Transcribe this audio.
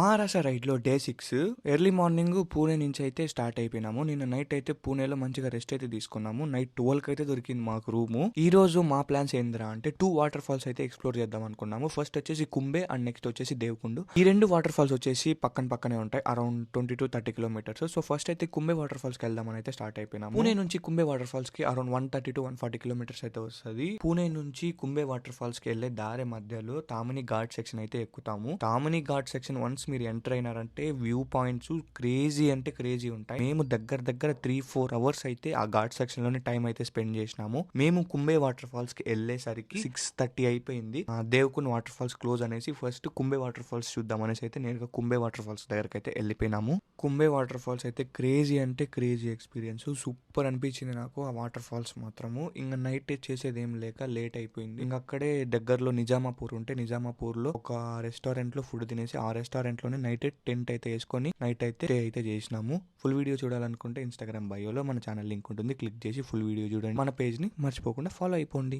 మహారాష్ట్ర రైడ్‌లో day 6 early morning Pune నుంచి అయితే స్టార్ట్ అయిపోయినాము. నిన్న నైట్ అయితే పూణేలో మంచిగా రెస్ట్ అయితే తీసుకున్నాము. నైట్ 12కి అయితే దొరికింది మాకు రూము. ఈ రోజు మా ప్లాన్స్ ఏందిరా అంటే 2 వాటర్ ఫాల్స్ అయితే ఎక్స్‌ప్లోర్ చేద్దాం అనుకున్నాము. ఫస్ట్ వచ్చేసి కుంబే అండ్ నెక్స్ట్ వచ్చేసి దేవకుండు. ఈ రెండు వాటర్ ఫాల్స్ వచ్చేసి పక్కనే ఉంటాయి. Around 20-30 kilometres. సో ఫస్ట్ అయితే కుంబే వాటర్ ఫాల్స్‌కి వెళ్దామని అయితే స్టార్ట్ అయిపోయినాము. పూణే నుంచి కుంబే వాటర్ ఫాల్స్‌కి అరౌండ్ 130-140 కిలోమీటర్స్ అయితే వస్తది. పూణే నుంచి కుంబే వాటర్ ఫాల్స్‌కి వెళ్ళే దారి మధ్యలో తామని ఘాట్ సెక్షన్ అయితే ఎక్కుతాము. తామని ఘాట్ సెక్షన్ వన్స్ మీరు ఎంటర్ అయినారంటే వ్యూ పాయింట్స్ క్రేజీ అంటే క్రేజీ ఉంటాయి. మేము దగ్గర 3-4 అవర్స్ అయితే ఆ ఘాట్ సెక్షన్ లోనే టైం అయితే స్పెండ్ చేసినాము. మేము కుంబే వాటర్ ఫాల్స్ కి వెళ్ళేసరికి 6:30 అయిపోయింది. దేవకున్ వాటర్ ఫాల్స్ క్లోజ్ అనేసి ఫస్ట్ కుంబే వాటర్ ఫాల్స్ చూద్దాం అనేసి అయితే నేరుగా కుంబే వాటర్ ఫాల్స్ దగ్గరకు అయితే వెళ్ళిపోయినాము. కుంబే వాటర్ ఫాల్స్ అయితే క్రేజీ అంటే క్రేజీ ఎక్స్పీరియన్స్. సూపర్ అనిపించింది నాకు ఆ వాటర్ ఫాల్స్ మాత్రము. ఇంకా నైట్ చేసేది ఏం లేక లేట్ అయిపోయింది. ఇంకా అక్కడే దగ్గరలో నిజామాపూర్ ఉంటే నిజామాపూర్ లో ఒక రెస్టారెంట్ లో ఫుడ్ తినేసి ఆ రెస్టారెంట్ లోనే నైట్ టెంట్ అయితే వేసుకొని నైట్ అయితే స్టే అయితే చేసినాము. ఫుల్ వీడియో చూడాలనుకుంటే ఇన్స్టాగ్రామ్ బయోలో మన ఛానల్ లింక్ ఉంటుంది. క్లిక్ చేసి ఫుల్ వీడియో చూడండి. మన పేజ్ ని మర్చిపోకుండా ఫాలో అయిపోండి.